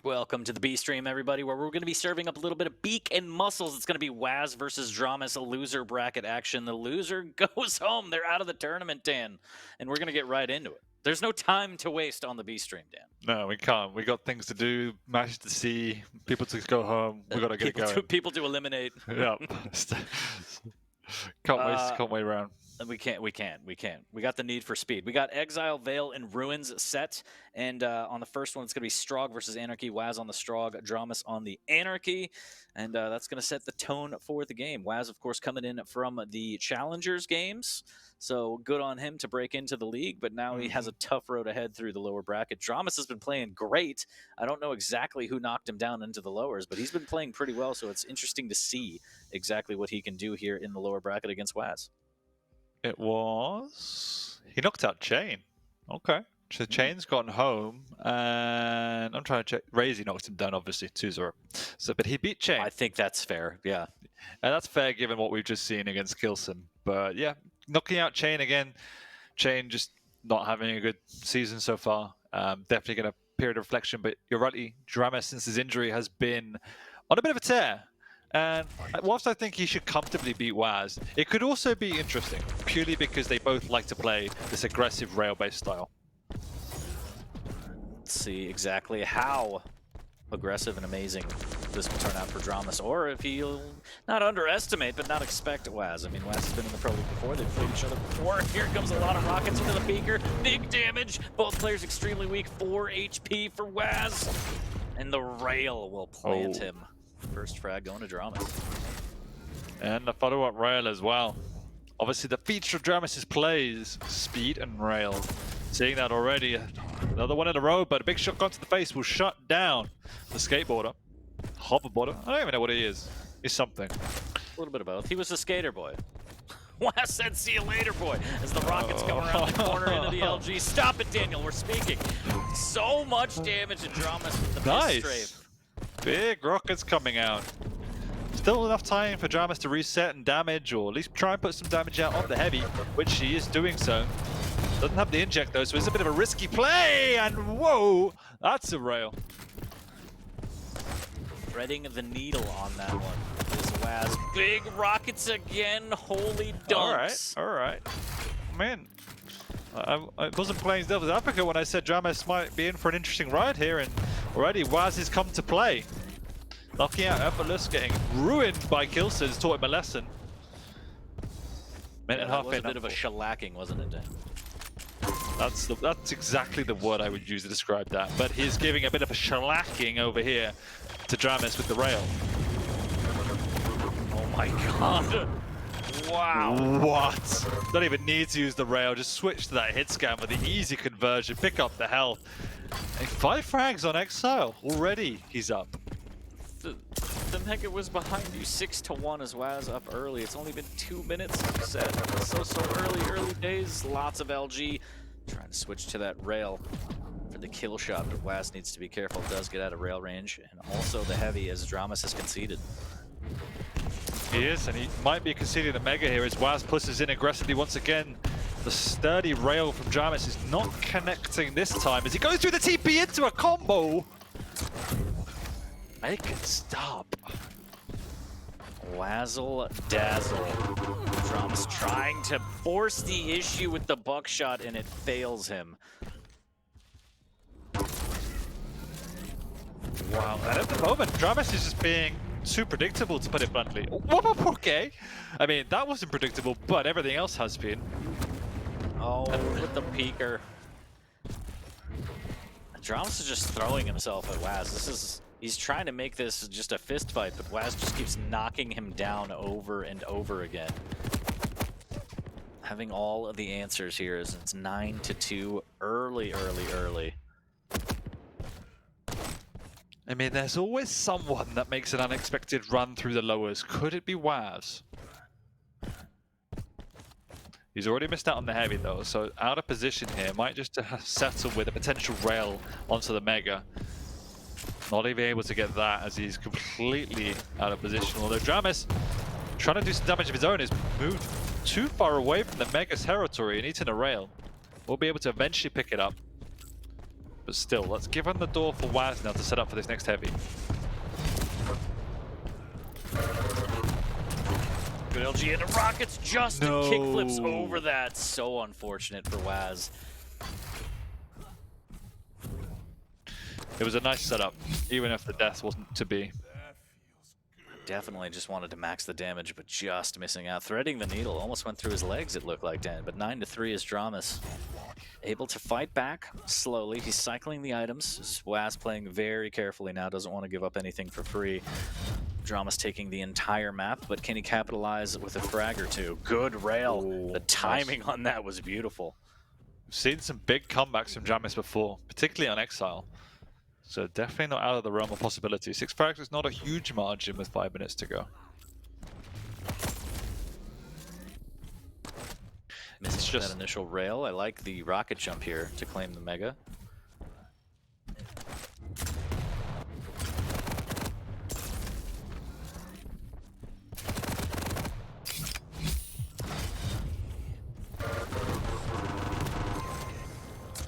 Welcome to the B stream, everybody, where we're going to be serving up a little bit of beak and muscles. It's going to be whaz versus dramiS, a loser bracket action. The loser goes home. They're out of the tournament, Dan, and we're going to get right into it. There's no time to waste on the B stream, Dan. No, we can't. We got things to do, matches to see, people to go home. We got to get it going. People to eliminate. Yep. Can't wait around. We can't. We got the need for speed. We got Exile, Veil, and Ruins set. And on the first one, it's going to be Strog versus Anarchy. whaz on the Strog, dramiS on the Anarchy. And that's going to set the tone for the game. whaz, of course, coming in from the Challengers games. So good on him to break into the league. But now he has a tough road ahead through the lower bracket. dramiS has been playing great. I don't know exactly who knocked him down into the lowers, but he's been playing pretty well. So it's interesting to see exactly what he can do here in the lower bracket against whaz. It was... He knocked out Chain. Okay. So Chain's gone home, and I'm trying to check. Razy knocked him down, obviously, 2-0. So, but he beat Chain. I think that's fair, yeah. And that's fair given what we've just seen against Kilson. But yeah, knocking out Chain again. Chain just not having a good season so far. Definitely going to period of reflection, but you're right, dramiS, since his injury, has been on a bit of a tear. And whilst I think he should comfortably beat whaz, it could also be interesting, purely because they both like to play this aggressive rail-based style. Let's see exactly how aggressive and amazing this will turn out for dramiS, or if he'll not underestimate, but not expect whaz. I mean, whaz has been in the Pro League before, they've played each other before. Here comes a lot of rockets into the beaker, big damage, both players extremely weak, 4 HP for whaz, and the rail will plant him. First frag going to dramiS. And the follow-up rail as well. Obviously, the feature of dramiS' plays speed and rail. Seeing that already. Another one in a row, but a big shot gone to the face will shut down the skateboarder. Hoverboarder. I don't even know what he is. He's something. A little bit of both. He was a skater boy. whaz said, "See you later, boy," as the rockets come around the corner into the LG. Stop it, Daniel. We're speaking. So much damage to dramiS with the nice. strafe. Big rockets coming out. Still enough time for dramiS to reset and damage, or at least try and put some damage out on the heavy, which she is doing so. Doesn't have the inject though, so it's a bit of a risky play, and whoa, that's a rail. Threading the needle on that one is whaz. Big rockets again, holy dunks. All right. Man, I wasn't playing devil's advocate when I said dramiS might be in for an interesting ride here, and already whaz has come to play. Knocking out Effortless, getting ruined by Kilson, taught him a lesson. Minute and a half was a bit of a shellacking, wasn't it, Dan? That's exactly the word I would use to describe that. But he's giving a bit of a shellacking over here to dramiS with the rail. Oh my god. Wow. What? Don't even need to use the rail, just switch to that hit scan with the easy conversion, pick up the health. And 5 frags on Exile. Already he's up. The Mega was behind you 6-1 as whaz up early. It's only been 2 minutes set. So early days. Lots of LG trying to switch to that rail for the kill shot, but whaz needs to be careful. It does get out of rail range, and also the heavy as dramiS has conceded. He is, and he might be conceding the Mega here as whaz pushes in aggressively once again. The sturdy rail from dramiS is not connecting this time as he goes through the TP into a combo. Make it stop. Wazzle dazzle. dramiS trying to force the issue with the buckshot, and it fails him. Wow, and at the moment, dramiS is just being too predictable, to put it bluntly. Okay. I mean, that wasn't predictable, but everything else has been. Oh, with the peeker. dramiS is just throwing himself at whaz. He's trying to make this just a fist fight, but whaz just keeps knocking him down over and over again. Having all of the answers here as it's 9-2, early. I mean, there's always someone that makes an unexpected run through the lowers. Could it be whaz? He's already missed out on the heavy though, so out of position here. Might just settle with a potential rail onto the Mega. Not even able to get that as he's completely out of position. Although dramiS, trying to do some damage of his own, is moved too far away from the Mega's territory and eaten a rail. We'll be able to eventually pick it up. But still, let's give him the door for whaz now to set up for this next heavy. Good LG and the rockets just kickflips over that. So unfortunate for whaz. It was a nice setup, even if the death wasn't to be. Definitely just wanted to max the damage, but just missing out. Threading the needle, almost went through his legs, it looked like, Dan. But 9-3 is dramiS. Able to fight back slowly. He's cycling the items. whaz playing very carefully now, doesn't want to give up anything for free. dramiS taking the entire map, but can he capitalize with a frag or two? Good rail. Ooh, the timing on that was beautiful. We've seen some big comebacks from dramiS before, particularly on Exile. So definitely not out of the realm of possibility. 6 frags is not a huge margin with 5 minutes to go. Misses just that initial rail. I like the rocket jump here to claim the Mega.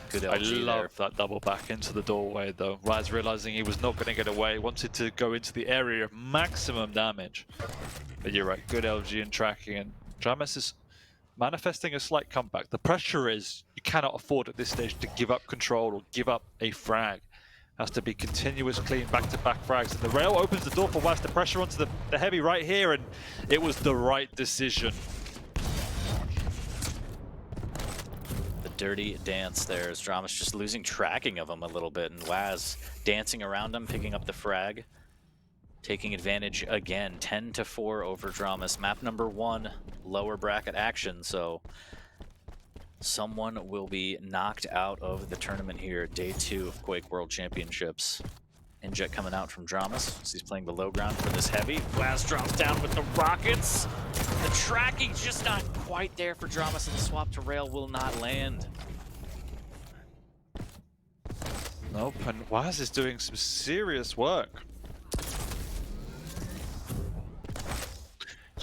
Good LG I love there. that double back into the doorway though. whaz realizing he was not going to get away, wanted to go into the area of maximum damage. But you're right, good LG and tracking, and dramiS is manifesting a slight comeback. The pressure is you cannot afford at this stage to give up control or give up a frag. Has to be continuous, clean, back-to-back frags. And the rail opens the door for whaz to pressure onto the heavy right here, and it was the right decision. The dirty dance there as dramiS just losing tracking of him a little bit, and whaz dancing around him, picking up the frag. Taking advantage again, 10-4 over dramiS. Map number 1, lower bracket action, so someone will be knocked out of the tournament here. Day 2 of Quake World Championships. Inject coming out from dramiS as he's playing the low ground for this heavy. whaz drops down with the rockets. The tracking just not quite there for dramiS, and the swap to rail will not land. Nope, and whaz is doing some serious work.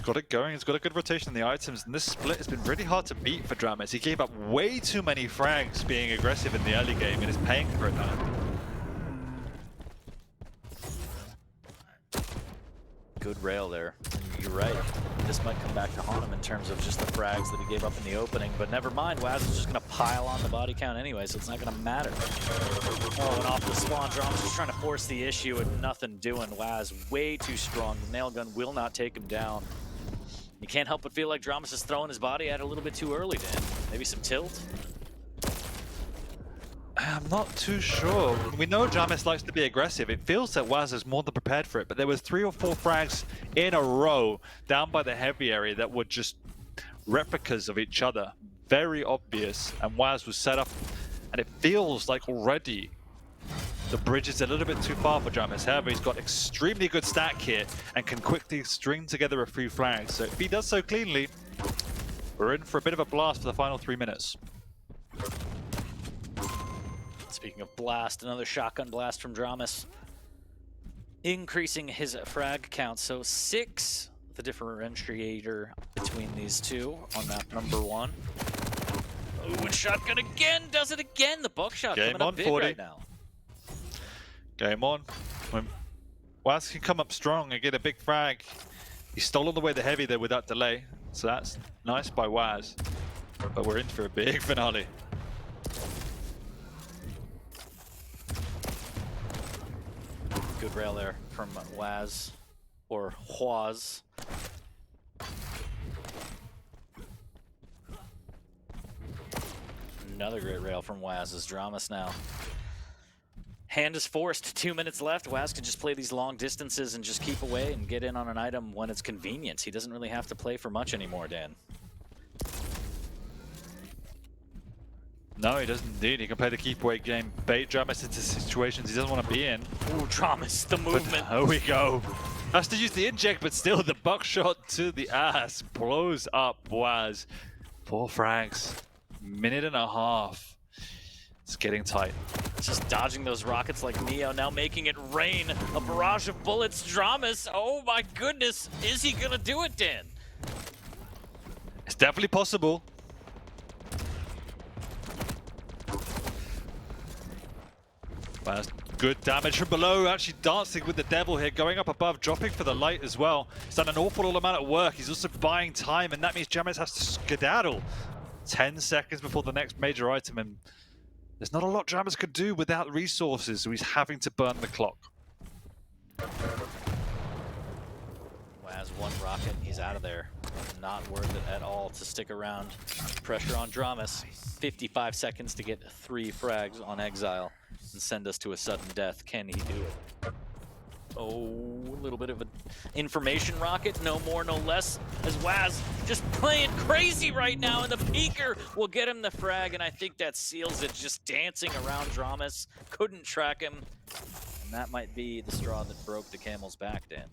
Got it going, he's got a good rotation in the items, and this split has been really hard to beat for dramiS. He gave up way too many frags being aggressive in the early game and is paying for it now. Good rail there. You're right. This might come back to haunt him in terms of just the frags that he gave up in the opening, but never mind. whaz is just going to pile on the body count anyway, so it's not going to matter. Oh, and off the spawn, dramiS just trying to force the issue and nothing doing. whaz way too strong. The nail gun will not take him down. You can't help but feel like dramiS is throwing his body at it a little bit too early, Dan. Maybe some tilt? I'm not too sure. We know dramiS likes to be aggressive. It feels that whaz is more than prepared for it, but there was 3 or 4 frags in a row down by the heavy area that were just replicas of each other. Very obvious, and whaz was set up, and it feels like already the bridge is a little bit too far for dramiS. However, he's got extremely good stack here and can quickly string together a few flags. So if he does so cleanly, we're in for a bit of a blast for the final 3 minutes. Speaking of blast, another shotgun blast from dramiS. Increasing his frag count, so 6, the differentiator between these two on map number 1. Ooh, and shotgun again, does it again. The buckshot Game coming on, up big 40. right now. Game on. When whaz can come up strong and get a big frag. He's stolen away the heavy there without delay, so that's nice by whaz. But we're in for a big finale. Good rail there from whaz, or whaz. Another great rail from whaz as dramiS now. Hand is forced, 2 minutes left. whaz can just play these long distances and just keep away and get in on an item when it's convenient. He doesn't really have to play for much anymore, Dan. No, he doesn't indeed. He can play the keep away game, bait dramiS into situations he doesn't want to be in. Ooh, dramiS, the movement. There we go. Has to use the inject, but still the buckshot to the ass blows up whaz. 4 frags, minute and a half. It's getting tight. Just dodging those rockets like Neo, now making it rain. A barrage of bullets. dramiS, oh my goodness. Is he gonna do it, Dan? It's definitely possible. Well, good damage from below, actually dancing with the devil here, going up above, dropping for the light as well. He's done an awful amount of work. He's also buying time, and that means dramiS has to skedaddle 10 seconds before the next major item, and there's not a lot dramiS could do without resources, so he's having to burn the clock. whaz one rocket, he's out of there. Not worth it at all to stick around. Pressure on dramiS. 55 seconds to get 3 frags on Exile and send us to a sudden death. Can he do it? Oh, a little bit of an information rocket, no more, no less, as whaz just playing crazy right now, and the peeker will get him the frag, and I think that seals it, just dancing around dramiS. Couldn't track him, and that might be the straw that broke the camel's back, Dan.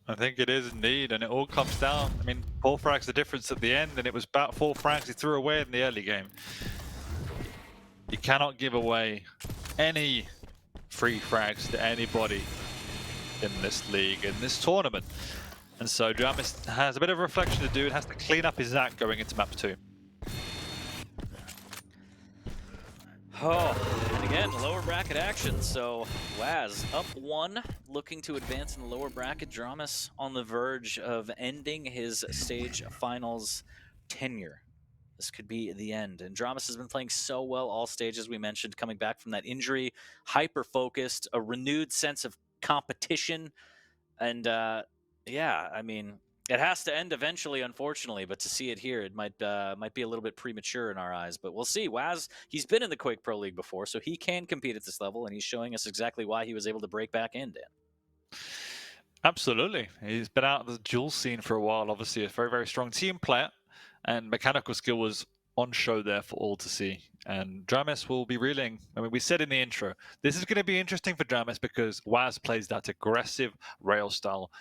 I think it is indeed, and it all comes down. I mean, 4 frags the difference at the end, and it was about 4 frags he threw away in the early game. You cannot give away any free frags to anybody in this league, in this tournament. And so dramiS has a bit of a reflection to do and has to clean up his act going into map 2. Oh, and again, lower bracket action. So whaz up 1, looking to advance in the lower bracket. dramiS on the verge of ending his stage finals tenure. This could be the end. And dramiS has been playing so well all stages, we mentioned, coming back from that injury, hyper-focused, a renewed sense of competition. And yeah, I mean, it has to end eventually, unfortunately, but to see it here, it might be a little bit premature in our eyes. But we'll see. whaz, he's been in the Quake Pro League before, so he can compete at this level, and he's showing us exactly why he was able to break back in, Dan. Absolutely. He's been out of the duel scene for a while, obviously a very, very strong team player, and mechanical skill was on show there for all to see. And dramiS will be reeling. I mean, we said in the intro, this is going to be interesting for dramiS because whaz plays that aggressive rail style,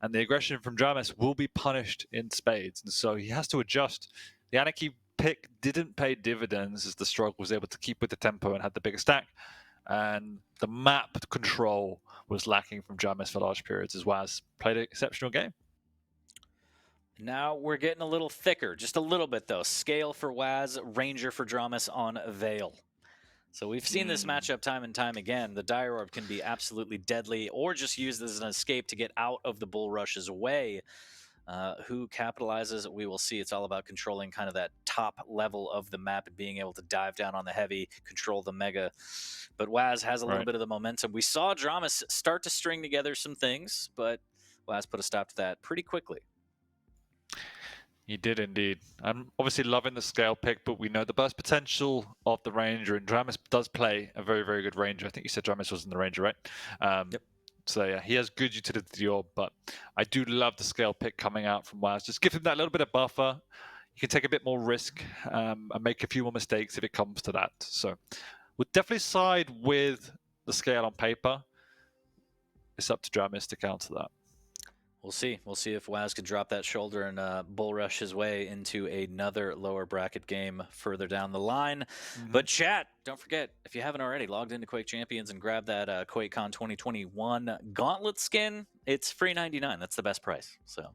and the aggression from dramiS will be punished in spades. And so he has to adjust. The Anarchy pick didn't pay dividends as the Strog was able to keep with the tempo and had the bigger stack. And the map control was lacking from dramiS for large periods as whaz played an exceptional game. Now we're getting a little thicker, just a little bit though. Scale for whaz, Ranger for dramiS on Veil. So we've seen this matchup time and time again. The Dire Orb can be absolutely deadly, or just used as an escape to get out of the Bull Rush's way. Who capitalizes, we will see. It's all about controlling kind of that top level of the map and being able to dive down on the heavy, control the mega. But whaz has a little bit of the momentum. We saw dramiS start to string together some things, but whaz put a stop to that pretty quickly. He did indeed. I'm obviously loving the scale pick, but we know the burst potential of the Ranger, and dramiS does play a very, very good Ranger. I think you said dramiS was in the Ranger, right? Yep. So yeah, he has good utility to the orb, but I do love the scale pick coming out from whaz. Just give him that little bit of buffer. You can take a bit more risk and make a few more mistakes if it comes to that. So we'll definitely side with the scale on paper. It's up to dramiS to counter that. We'll see. We'll see if whaz can drop that shoulder and bull rush his way into another lower bracket game further down the line. But chat, don't forget, if you haven't already, logged into Quake Champions and grabbed that QuakeCon 2021 Gauntlet skin. It's free $99. That's the best price. So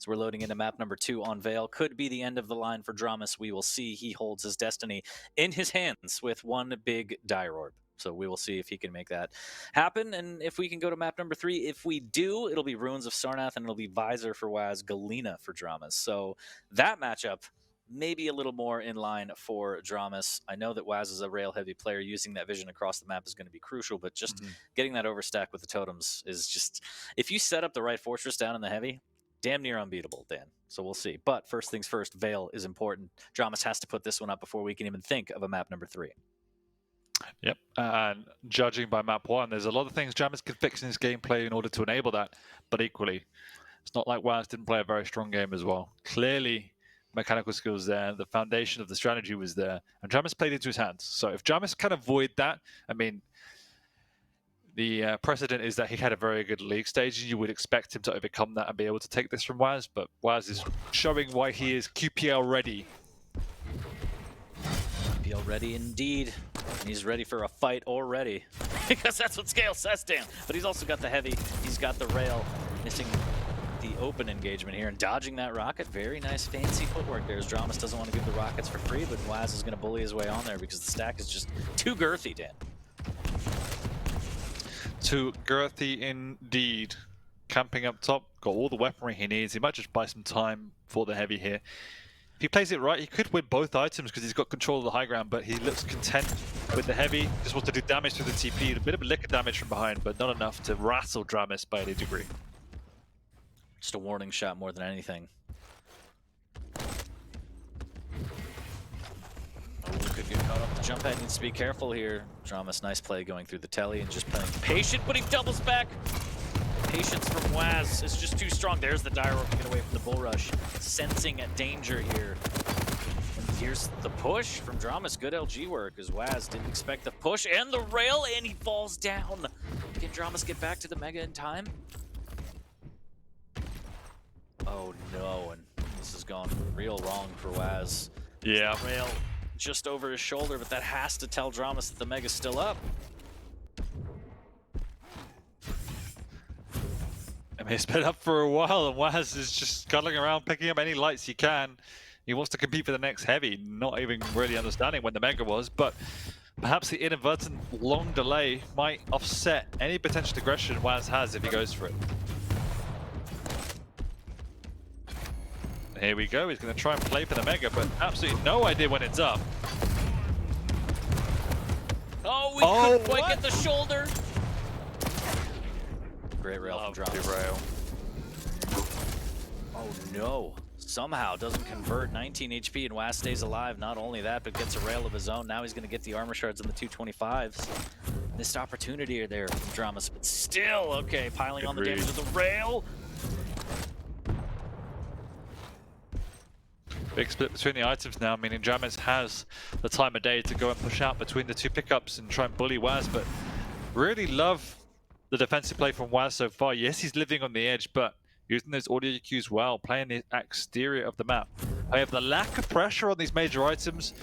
we're loading into map number 2 on Veil. Could be the end of the line for dramiS. We will see. He holds his destiny in his hands with one big Dire Orb. So we will see if he can make that happen, and if we can go to map number 3. If we do, it'll be Ruins of Sarnath, and it'll be Visor for whaz, Galena for dramiS. So that matchup maybe a little more in line for dramiS. I know that whaz is a rail-heavy player. Using that vision across the map is going to be crucial, but just getting that overstack with the totems is just... If you set up the right fortress down in the heavy, damn near unbeatable, Dan. So we'll see. But first things first, Veil is important. dramiS has to put this one up before we can even think of a map number 3. Yep, and judging by map 1, there's a lot of things dramiS can fix in his gameplay in order to enable that, but equally, it's not like whaz didn't play a very strong game as well. Clearly, mechanical skills there, the foundation of the strategy was there, and dramiS played into his hands. So if dramiS can avoid that, I mean, the precedent is that he had a very good league stage, and you would expect him to overcome that and be able to take this from whaz, but whaz is showing why he is QPL ready. QPL ready indeed. And he's ready for a fight already. Because that's what Scale says, Dan. But he's also got the heavy. He's got the rail. Missing the open engagement here and dodging that rocket. Very nice fancy footwork there as dramiS doesn't want to give the rockets for free, but whaz is going to bully his way on there because the stack is just too girthy, Dan. too girthy indeed. Camping up top, got all the weaponry he needs. He might just buy some time for the heavy here. If he plays it right, he could win both items because he's got control of the high ground, but he looks content with the heavy. Just wants to do damage through the TP, a bit of a lick of damage from behind, but not enough to rattle dramiS by any degree. Just a warning shot more than anything. Oh, could get caught up. The jump head needs to be careful here. dramiS, nice play going through the telly and just playing patient, but he doubles back. Patience from whaz is just too strong. There's the dire orb to get away from the bull rush. Sensing a danger here. And here's the push from dramiS. Good LG work as whaz didn't expect the push and the rail, and he falls down. Can dramiS get back to the mega in time? Oh no, and this has gone real wrong for whaz. Yeah. Rail just over his shoulder, but that has to tell dramiS that the mega's still up. I mean, it's been up for a while, and whaz is just scuttling around, picking up any lights he can. He wants to compete for the next heavy, not even really understanding when the mega was, but perhaps the inadvertent long delay might offset any potential aggression whaz has if he goes for it. Here we go, he's going to try and play for the mega, but absolutely no idea when it's up. Oh, we couldn't quite get the shoulder. Great rail from dramiS. Rail. Oh no, somehow doesn't convert. 19 HP and whaz stays alive. Not only that, but gets a rail of his own. Now he's going to get the armor shards and the 225s. Missed opportunity there from dramiS, but still, okay, piling on the damage of the rail. Big split between the items now, meaning dramiS has the time of day to go and push out between the two pickups and try and bully whaz, but really love the defensive play from whaz so far. Yes, he's living on the edge, but using those audio cues well, playing the exterior of the map. However, the lack of pressure on these major items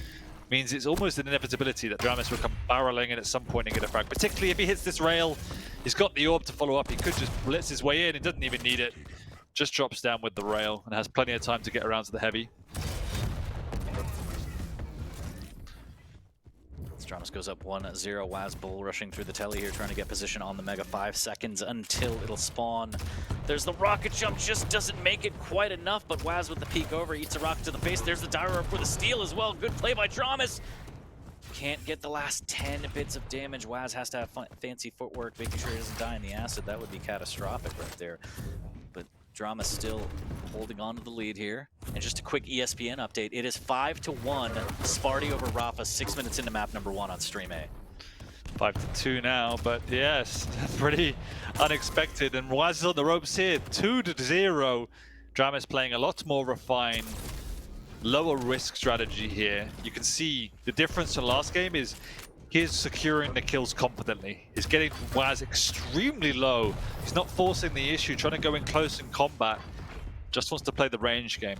means it's almost an inevitability that dramiS will come barreling in at some point and get a frag, particularly if he hits this rail. He's got the orb to follow up. He could just blitz his way in. He doesn't even need it. Just drops down with the rail and has plenty of time to get around to the heavy. dramiS goes up 1-0. whaz bull rushing through the telly here, trying to get position on the mega. 5 seconds until it'll spawn. There's the rocket jump, just doesn't make it quite enough, but whaz with the peek over, eats a rocket to the face. There's the dire orb for the steal as well. Good play by dramiS. Can't get the last 10 bits of damage. whaz has to have fancy footwork, making sure he doesn't die in the acid. That would be catastrophic right there. But dramiS still holding on to the lead here. And just a quick ESPN update. It is 5-1 Sparty over Rafa, 6 minutes into map number 1 on Stream A. 5-2 now, but yes, pretty unexpected. And whaz is on the ropes here, 2-0. dramiS playing a lot more refined, lower risk strategy here. You can see the difference from last game is he's securing the kills competently. He's getting whaz extremely low. He's not forcing the issue, trying to go in close in combat. Just wants to play the range game.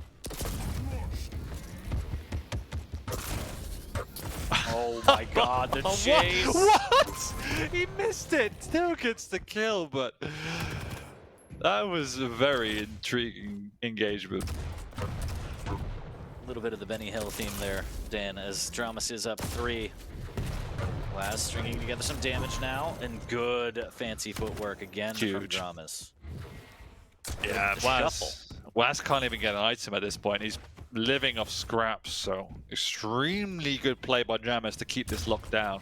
Oh my god, the chase! What? He missed it! Still gets the kill, but that was a very intriguing engagement. A little bit of the Benny Hill theme there, Dan, as dramiS is up 3. whaz stringing together some damage now, and good fancy footwork again from dramiS. Yeah, whaz can't even get an item at this point. He's living off scraps, so extremely good play by dramiS to keep this locked down.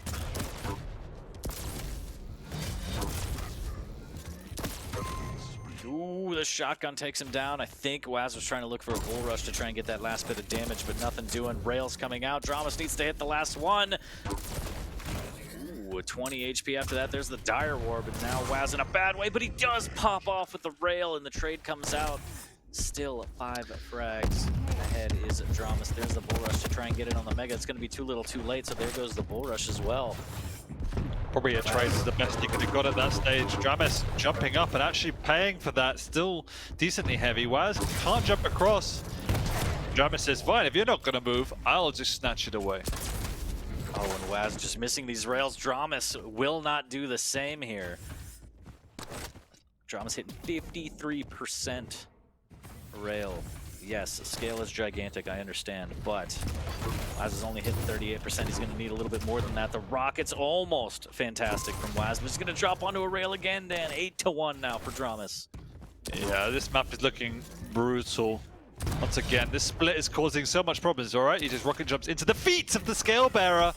Ooh, the shotgun takes him down. I think whaz was trying to look for a bull rush to try and get that last bit of damage, but nothing doing. Rails coming out. dramiS needs to hit the last one. Ooh, 20 HP after that. There's the dire orb, and now whaz in a bad way, but he does pop off with the rail, and the trade comes out. Still 5 frags. Ahead is dramiS. There's the bull rush to try and get it on the mega. It's going to be too little too late, so there goes the bull rush as well. Probably a trade is the best he could have got at that stage. dramiS jumping up and actually paying for that. Still decently heavy. whaz can't jump across. dramiS says, fine, if you're not going to move, I'll just snatch it away. Oh, and whaz just missing these rails. dramiS will not do the same here. dramiS hitting 53% rail. Yes, scale is gigantic, I understand, but whaz is only hitting 38%. He's going to need a little bit more than that. The rocket's almost fantastic from whaz, but he's going to drop onto a rail again, Dan. 8-1 now for dramiS. Yeah, this map is looking brutal. Once again, this split is causing so much problems, alright? He just rocket jumps into the feet of the Scale Bearer.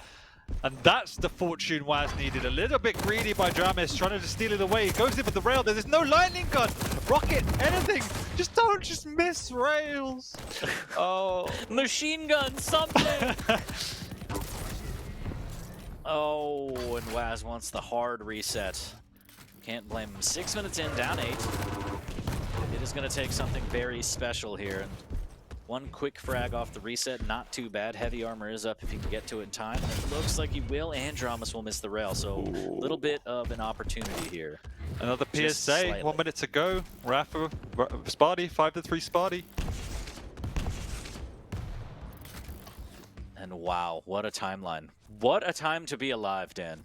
And that's the fortune whaz needed. A little bit greedy by dramiS, trying to steal it away. He goes in with the rail. There's no lightning gun, rocket, anything. Just miss rails. Oh. Machine gun, something. Oh, and whaz wants the hard reset. Can't blame him. 6 minutes in, down 8. It is going to take something very special here. And one quick frag off the reset, not too bad. Heavy armor is up if he can get to it in time. It looks like he will, and dramiS will miss the rail. So a little bit of an opportunity here. Another PSA, 1 minute to go. Rafa, Sparty, 5-3 Sparty. And wow, what a timeline. What a time to be alive, Dan.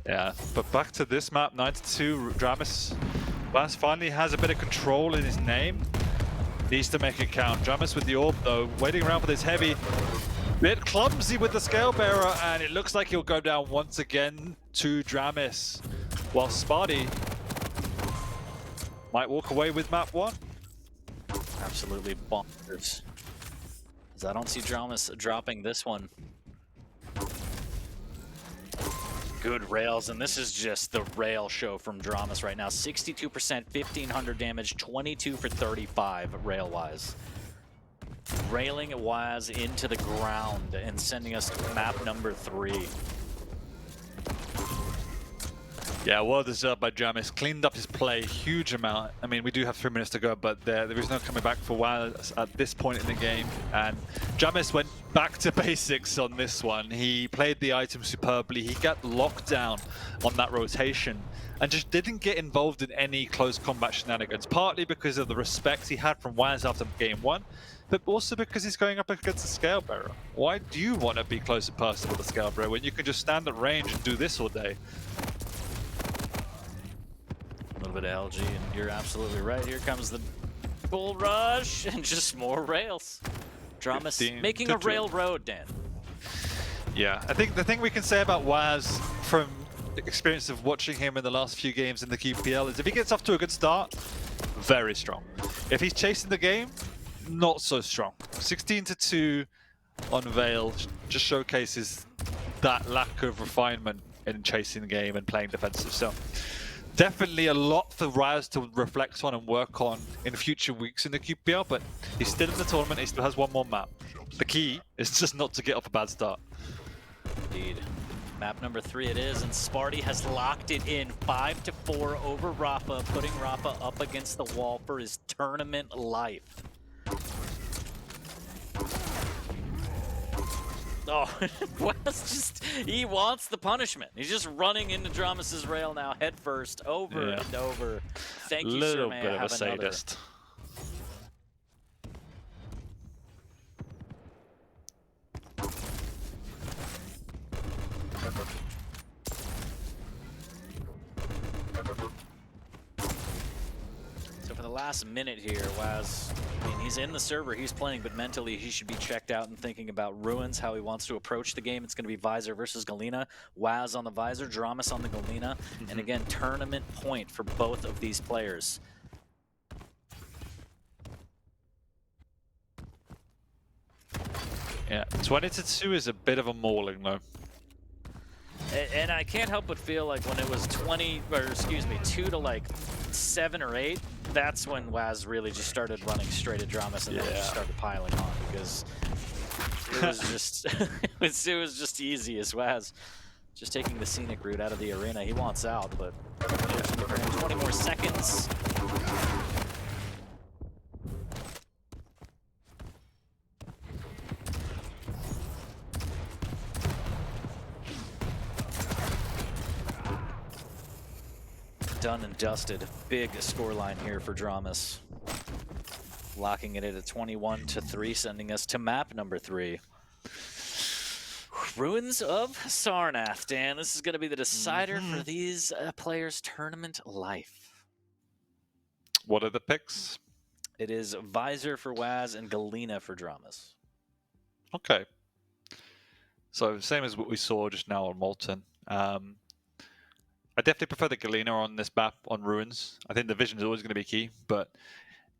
Yeah, but back to this map, 9-2 dramiS. whaz finally has a bit of control in his name. Needs to make it count. dramiS with the orb though, waiting around for this heavy. Bit clumsy with the Scale Bearer, and it looks like he'll go down once again to dramiS. While Sparty might walk away with map 1. Absolutely bonkers. Because I don't see dramiS dropping this one. Good rails, and this is just the rail show from dramiS right now. 62%, 1500 damage, 22 for 35 rail-wise. Railing whaz into the ground and sending us to map number 3. Yeah, well deserved by dramiS. Cleaned up his play, huge amount. I mean, we do have 3 minutes to go, but there is no coming back for whaz at this point in the game. And dramiS went back to basics on this one. He played the item superbly. He got locked down on that rotation and just didn't get involved in any close combat shenanigans, partly because of the respect he had from whaz after game 1, but also because he's going up against a Scale Bearer. Why do you want to be close and personal with a Scale Bearer when you can just stand at range and do this all day? A little bit of LG, and you're absolutely right. Here comes the bull rush, and just more rails. dramiS making a railroad, Dan. Yeah, I think the thing we can say about whaz from the experience of watching him in the last few games in the QPL is if he gets off to a good start, very strong. If he's chasing the game, not so strong. 16-2 on Veil just showcases that lack of refinement in chasing the game and playing defensive. So definitely a lot for whaz to reflect on and work on in future weeks in the QPL, but he's still in the tournament, he still has 1 more map. The key is just not to get off a bad start. Indeed. Map number 3 it is, and Sparty has locked it in 5-4 over Rafa, putting Rafa up against the wall for his tournament life. Oh, whaz just, he wants the punishment. He's just running into dramiS's rail now, head first, over and over. Thank you, sir. Little bit of a sadist. So for the last minute here, whaz, I mean, he's in the server, he's playing, but mentally he should be checked out and thinking about Ruins, how he wants to approach the game. It's going to be Visor versus Galena. whaz on the Visor, dramiS on the Galena. And again, tournament point for both of these players. Yeah, 20-2 is a bit of a mauling though. And I can't help but feel like when it was 2 to like 7 or 8, that's when whaz really just started running straight at dramiS and then just started piling on, because it was just it was just easy as whaz just taking the scenic route out of the arena. He wants out, but 20 more seconds. Done and dusted. Big scoreline here for dramiS. Locking it at a 21-3, sending us to map number 3. Ruins of Sarnath, Dan. This is going to be the decider for these players' tournament life. What are the picks? It is Visor for whaz and Galena for dramiS. Okay. So same as what we saw just now on Molten. I definitely prefer the Galena on this map on Ruins. I think the vision is always going to be key, but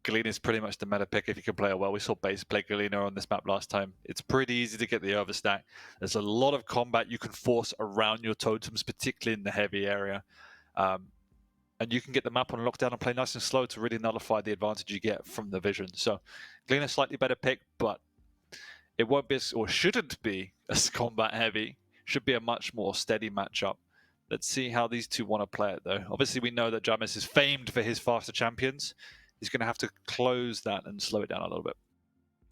Galena is pretty much the meta pick if you can play it well. We saw Base play Galena on this map last time. It's pretty easy to get the overstack. There's a lot of combat you can force around your totems, particularly in the heavy area. And you can get the map on lockdown and play nice and slow to really nullify the advantage you get from the vision. So Galena slightly better pick, but it won't be or shouldn't be as combat heavy. Should be a much more steady matchup. Let's see how these two want to play it, though. Obviously, we know that dramiS is famed for his faster champions. He's going to have to close that and slow it down a little bit.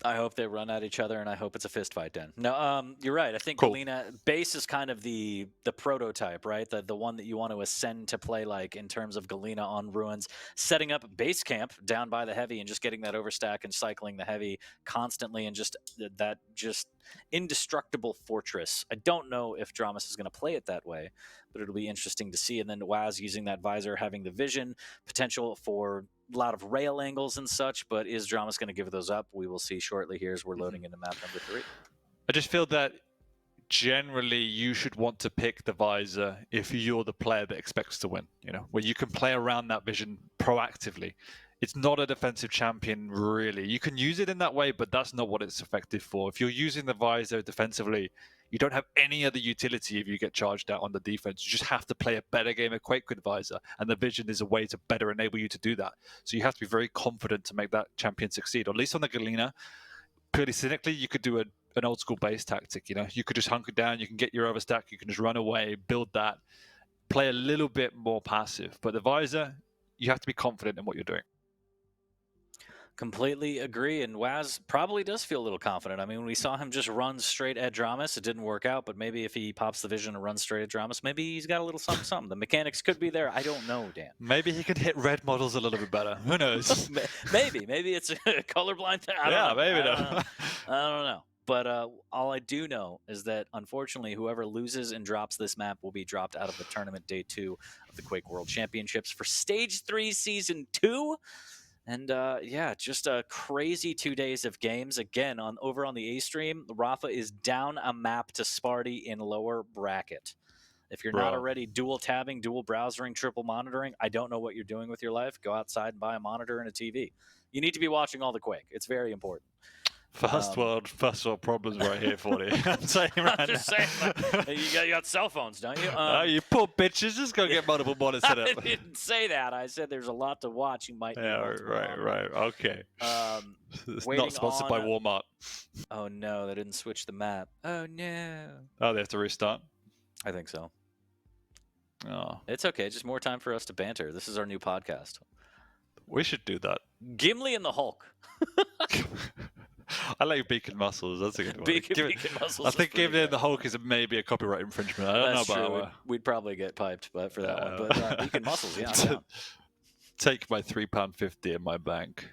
I hope they run at each other, and I hope it's a fist fight, Dan. No, you're right. I think Cool. Galena base is kind of the prototype, right? The one that you want to ascend to play like in terms of Galena on Ruins, setting up base camp down by the heavy and just getting that overstack and cycling the heavy constantly, and just that indestructible fortress. I don't know if dramiS is going to play it that way, but it'll be interesting to see. And then whaz using that visor, having the vision, potential for a lot of rail angles and such, but is dramiS going to give those up? We will see shortly here as we're loading into map number 3. I just feel that generally you should want to pick the visor if you're the player that expects to win, where you can play around that vision proactively. It's not a defensive champion, really. You can use it in that way, but that's not what it's effective for. If you're using the visor defensively, you don't have any other utility if you get charged out on the defense. You just have to play a better game of Quake with visor, and the vision is a way to better enable you to do that. So you have to be very confident to make that champion succeed. Or at least on the Galena, purely cynically, you could do an old school base tactic. You could just hunker down, you can get your overstack, you can just run away, build that, play a little bit more passive. But the visor, you have to be confident in what you're doing. Completely agree, and whaz probably does feel a little confident. I mean, when we saw him just run straight at dramiS, it didn't work out, but maybe if he pops the vision and runs straight at dramiS, maybe he's got a little something. The mechanics could be there. I don't know, Dan. Maybe he could hit red models a little bit better. Who knows? Maybe it's a colorblind thing. I don't know. But all I do know is that, unfortunately, whoever loses and drops this map will be dropped out of the tournament day 2 of the Quake World Championships for Stage 3 Season 2. And yeah, just a crazy 2 days of games. Again, over on the A stream, Rafa is down a map to Sparty in lower bracket. If you're not already dual tabbing, dual browsering, triple monitoring, I don't know what you're doing with your life. Go outside and buy a monitor and a TV. You need to be watching all the Quake. It's very important. First world problems right here for you. I'm saying right now. You got cell phones, don't you? You poor bitches, just go get multiple monitors set up. I didn't say that. I said there's a lot to watch. You might. Yeah, right. Okay. It's not sponsored by Walmart. Oh no, they didn't switch the map. Oh no. Oh, they have to restart? I think so. Oh. It's okay. Just more time for us to banter. This is our new podcast. We should do that. Gimli and the Hulk. I like Beacon Muscles. That's a good one. Beacon Muscles. I think Gimli and the Hulk is maybe a copyright infringement. I don't know about that. We'd probably get piped for that one. But Beacon Muscles, yeah. Take my £3.50 in my bank.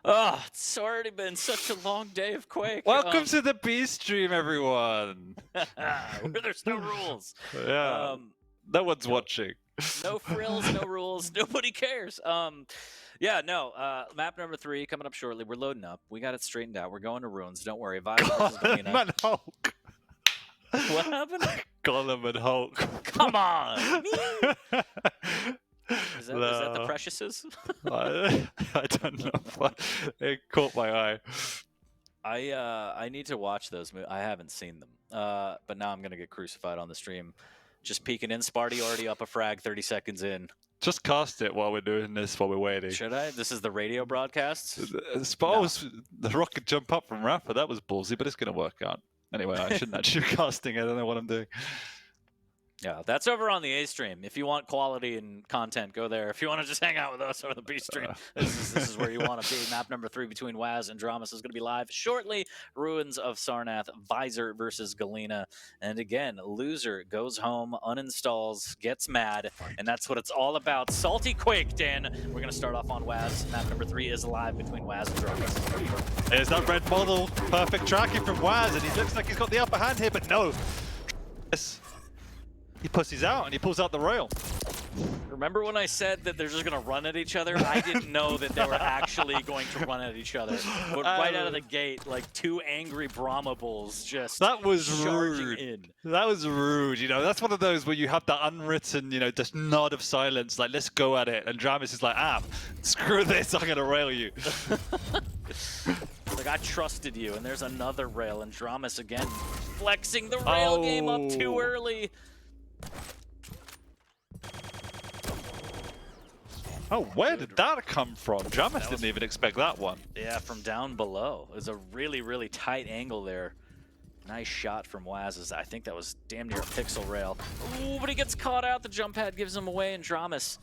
Oh, it's already been such a long day of Quake. Welcome to the B stream, everyone. Where there's no rules. Yeah. No one's watching. No frills, no rules. Nobody cares. Yeah, no. Map number 3 coming up shortly. We're loading up. We got it straigned out. We're going to Ruins. Don't worry. Gollum and Hulk. What happened? Gollum and Hulk. Come on. Is that the Preciouses? I don't know. But it caught my eye. I need to watch those movies. I haven't seen them. But now I'm going to get crucified on the stream. Just peeking in. Sparty already up a frag 30 seconds in. Just cast it while we're doing this, while we're waiting. Should I? This is the radio broadcast? Suppose the rocket jump up from Rafa. That was ballsy, but it's going to work out. Anyway, I shouldn't actually be casting it. I don't know what I'm doing. Yeah, that's over on the A stream. If you want quality and content, go there. If you want to just hang out with us on the B stream, this is where you want to be. Map number 3 between whaz and dramiS is going to be live shortly. Ruins of Sarnath, Visor versus Galena. And again, loser goes home, uninstalls, gets mad, and that's what it's all about. Salty Quake, Dan. We're going to start off on whaz. Map number 3 is live between whaz and dramiS. There's that red model. Perfect tracking from whaz, and he looks like he's got the upper hand here, but no. Yes. He pussies out and he pulls out the rail. Remember when I said that they're just going to run at each other? I didn't know that they were actually going to run at each other. But right out of the gate, like two angry Brahma bulls just that was charging rude. in. That was rude. You know, that's one of those where you have that unwritten, you know, just nod of silence, like, let's go at it. And dramiS is like, screw this, I'm going to rail you. Like, I trusted you, and there's another rail, and dramiS again flexing the rail game up too early. Oh, where did that come from? dramiS didn't even expect that one. Yeah, from down below. It was a really, really tight angle there. Nice shot from whaz. I think that was damn near a pixel rail. Ooh, but he gets caught out. The jump pad gives him away, and dramiS,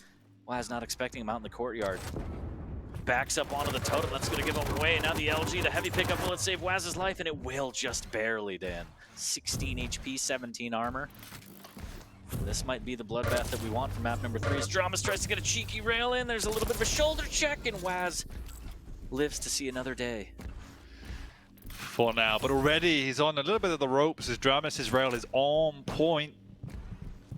whaz not expecting him out in the courtyard. Backs up onto the totem. That's going to give him away. Now the LG, the heavy pickup, will it save whaz's life? And it will just barely, Dan. 16 HP, 17 armor. This might be the bloodbath that we want from map number 3. As dramiS tries to get a cheeky rail in. There's a little bit of a shoulder check, and whaz lives to see another day. For now, but already he's on a little bit of the ropes as dramiS' rail is on point.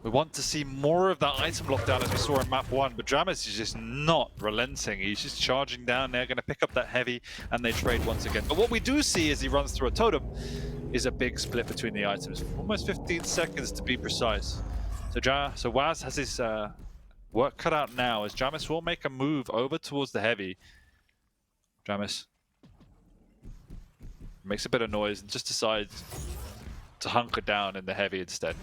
We want to see more of that item lockdown as we saw in map 1, but dramiS is just not relenting. He's just charging down there, going to pick up that heavy, and they trade once again. But what we do see as he runs through a totem is a big split between the items. Almost 15 seconds to be precise. So whaz has his work cut out now as dramiS will make a move over towards the heavy. dramiS makes a bit of noise and just decides to hunker down in the heavy instead.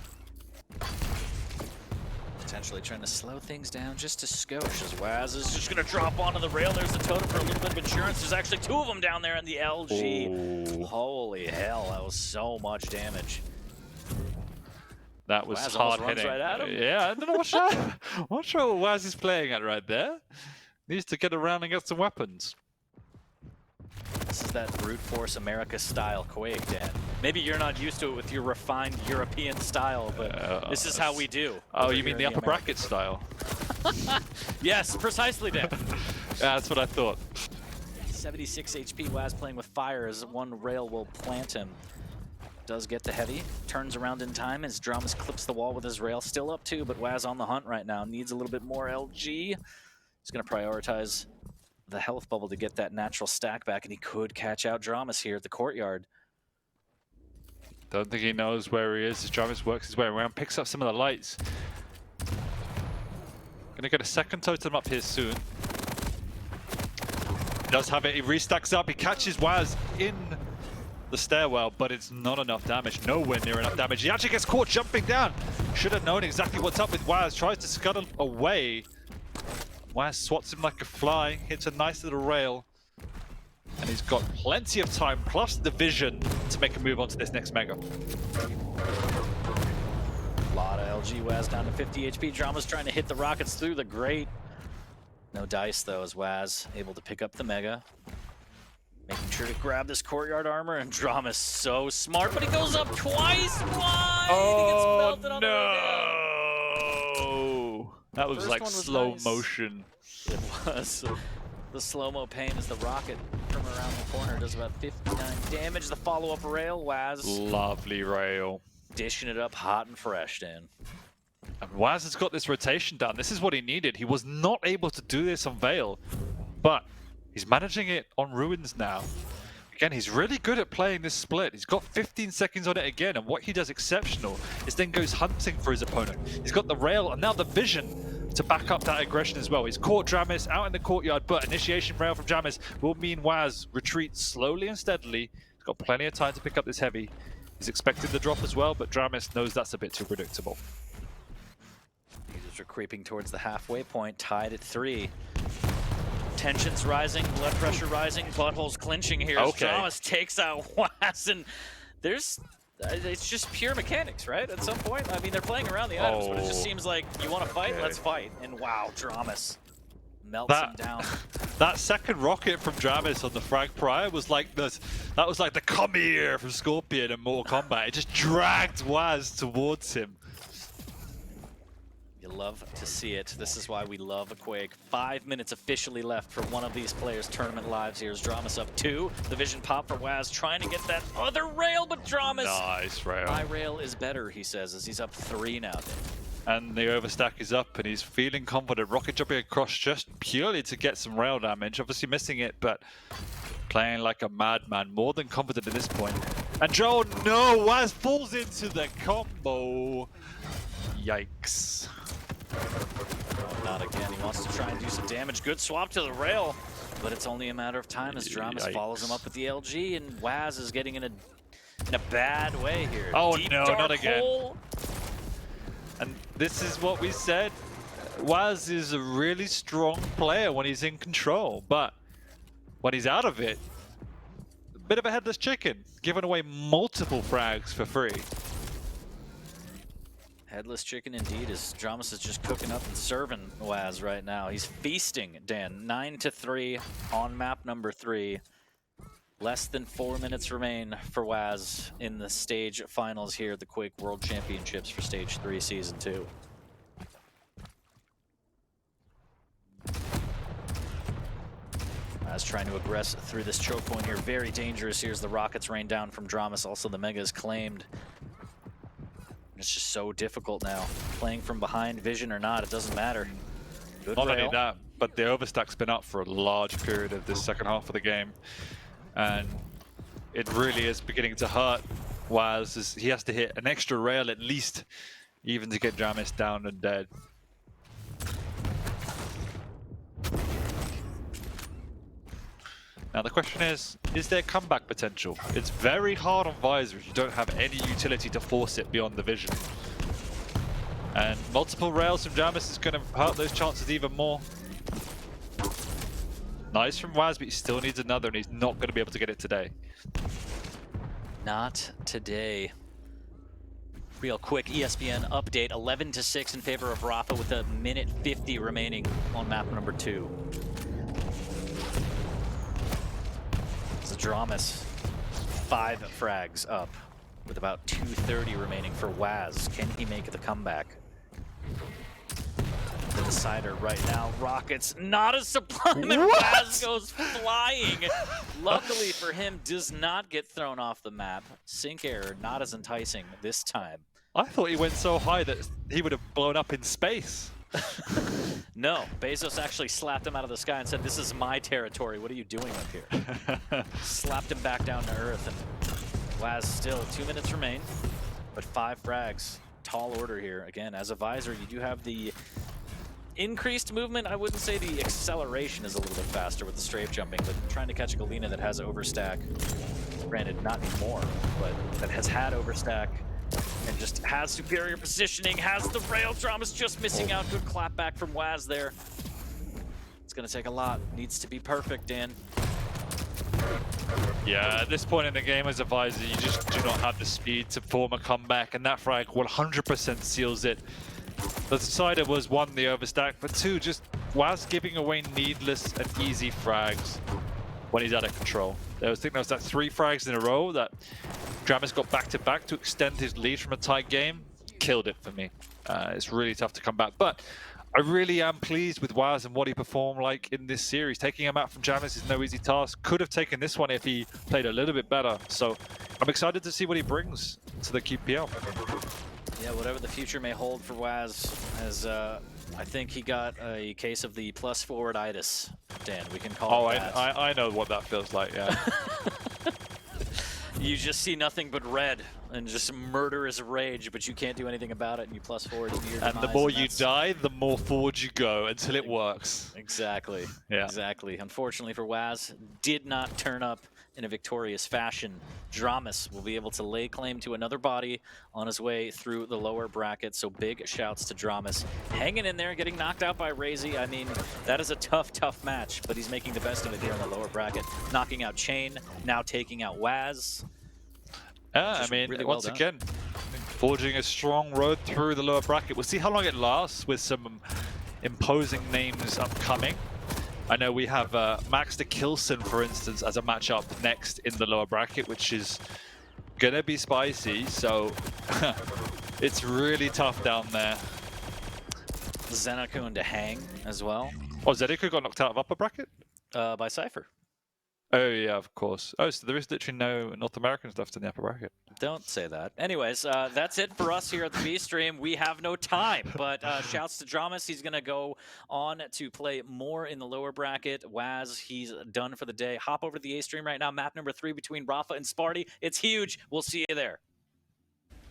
Potentially trying to slow things down just a skosh as whaz is just going to drop onto the rail. There's the totem for a little bit of insurance. There's actually two of them down there in the LG. Ooh. Holy hell, that was so much damage. That was whaz hard runs hitting. Right at him. Yeah, I don't know what show whaz is playing at right there. Needs to get around and get some weapons. This is that brute force America style Quake, Dan. Maybe you're not used to it with your refined European style, but this is how we do. Oh, you mean the upper bracket style? Yes, precisely, Dan. Yeah, that's what I thought. 76 HP, whaz playing with fire as one rail will plant him. Does get the heavy, turns around in time as dramiS clips the wall with his rail. Still up 2, but whaz on the hunt right now. Needs a little bit more LG. He's going to prioritize the health bubble to get that natural stack back, and he could catch out dramiS here at the courtyard. Don't think he knows where he is as dramiS works his way around, picks up some of the lights. Gonna get a second totem up here soon. Does have it, he restacks up, he catches whaz in the stairwell, but it's not enough damage, nowhere near enough damage. He actually gets caught jumping down. Should have known exactly what's up with whaz, tries to scuttle away. whaz swats him like a fly, hits a nice little rail. And he's got plenty of time, plus the vision, to make a move onto this next Mega. A lot of LG whaz down to 50 HP. dramiS trying to hit the rockets through the grate. No dice though, as whaz able to pick up the Mega. Making sure to grab this courtyard armor, and dramiS so smart, but he goes up twice. Why? He gets melted on the way down. That was like slow nice. motion. It was. The slow-mo pain as the rocket from around the corner does about 59 damage. The follow-up rail, whaz. Lovely rail. Dishing it up hot and fresh, Dan. And whaz has got this rotation down. This is what he needed. He was not able to do this on Veil, but he's managing it on Ruins now. Again, he's really good at playing this split. He's got 15 seconds on it again, and what he does exceptional is then goes hunting for his opponent. He's got the rail and now the vision to back up that aggression as well. He's caught dramiS out in the courtyard, but initiation rail from dramiS will mean whaz retreats slowly and steadily. He's got plenty of time to pick up this heavy. He's expected the drop as well, but dramiS knows that's a bit too predictable. Users are creeping towards the halfway point, tied at 3. Tensions rising, blood pressure rising, buttholes clinching here. Okay. dramiS takes out whaz, and there's... It's just pure mechanics, right? At some point, I mean, they're playing around the items, but it just seems like you want to fight, let's fight. And wow, dramiS melts him down. That second rocket from dramiS on the frag prior was like this. That was like the come here from Scorpion in Mortal Kombat. It just dragged whaz towards him. You love to see it. This is why we love a Quake. 5 minutes officially left for one of these players' tournament lives. Here's dramiS up 2. The vision pop for whaz, trying to get that other rail, but dramiS. Nice rail. My rail is better, he says, as he's up 3 now. And the overstack is up, and he's feeling confident. Rocket jumping across just purely to get some rail damage. Obviously missing it, but playing like a madman. More than confident at this point. And Joe, no! whaz falls into the combo. Yikes. Oh, not again. He wants to try and do some damage. Good swap to the rail, but it's only a matter of time as dramiS follows him up with the LG, and whaz is getting in a bad way here. Oh Deep, no, dark not again. hole. And this is what we said. whaz is a really strong player when he's in control, but when he's out of it, a bit of a headless chicken, giving away multiple frags for free. Headless chicken indeed, as dramiS is just cooking up and serving whaz right now. He's feasting, Dan. 9-3 on map number 3. Less than 4 minutes remain for whaz in the stage finals here at the Quake World Championships for Stage 3 Season 2. whaz trying to aggress through this choke point here. Very dangerous. Here's the rockets rain down from dramiS. Also, the Mega is claimed. It's just so difficult now. Playing from behind, vision or not, it doesn't matter. Good Not rail. only that, but the overstack's been up for a large period of this second half of the game. And it really is beginning to hurt whaz. He has to hit an extra rail at least, even to get dramiS down and dead. Now the question is there comeback potential? It's very hard on Visor if you don't have any utility to force it beyond the vision. And multiple rails from dramiS is going to hurt those chances even more. Nice from whaz, but he still needs another, and he's not going to be able to get it today. Not today. Real quick ESPN update, 11-6 in favor of Rafa with 1:50 remaining on map number 2. It's dramiS, 5 frags up with about 2:30 remaining for whaz. Can he make the comeback? The decider right now, rockets, not a sublime, and whaz goes flying. Luckily for him, does not get thrown off the map. Sync error, not as enticing this time. I thought he went so high that he would have blown up in space. No, Bezos actually slapped him out of the sky and said, "This is my territory, what are you doing up here?" Slapped him back down to earth, and whaz still 2 minutes remain, but 5 frags. Tall order here. Again, as a Visor, you do have the increased movement. I wouldn't say the acceleration is a little bit faster with the strafe jumping, but trying to catch a Galena that has overstack, granted not anymore, but that has had overstack and just has superior positioning, has the rail. dramiS just missing out. Good clap back from whaz there. It's gonna take a lot. Needs to be perfect, Dan. Yeah, at this point in the game as a Visor, you just do not have the speed to form a comeback, and that frag 100% seals it. The decider was 1, the overstack, but 2, just whaz giving away needless and easy frags when he's out of control. I think there was that 3 frags in a row that dramiS got back-to-back to extend his lead from a tight game. Killed it for me. It's really tough to come back, but I really am pleased with whaz and what he performed like in this series. Taking him out from dramiS is no easy task. Could have taken this one if he played a little bit better. So I'm excited to see what he brings to the QPL. Yeah, whatever the future may hold for whaz, as I think he got a case of the plus forward-itis, Dan. We can call it that. I know what that feels like, yeah. You just see nothing but red and just murderous rage, but you can't do anything about it, and you plus forward into your And demise, the more you die, the more forward you go until it works. Exactly. Yeah. Exactly. Unfortunately for whaz, did not turn up in a victorious fashion. dramiS will be able to lay claim to another body on his way through the lower bracket, so big shouts to dramiS. Hanging in there, getting knocked out by whaz. I mean, that is a tough match, but he's making the best of it here in the lower bracket. Knocking out Chain, now taking out whaz. Yeah, I mean, really well once done. again, forging a strong road through the lower bracket. We'll see how long it lasts with some imposing names upcoming. I know we have Max to Kilson, for instance, as a matchup next in the lower bracket, which is gonna be spicy. So it's really tough down there. Zenokun to hang as well. Oh, Zedico got knocked out of upper bracket? By Cypher. Oh yeah, of course. Oh, so there is literally no North Americans left in the upper bracket. Don't say that. Anyways, that's it for us here at the B stream. We have no time, but shouts to dramiS. He's going to go on to play more in the lower bracket. whaz, he's done for the day. Hop over to the A stream right now. Map number 3 between Rafa and Sparty. It's huge. We'll see you there.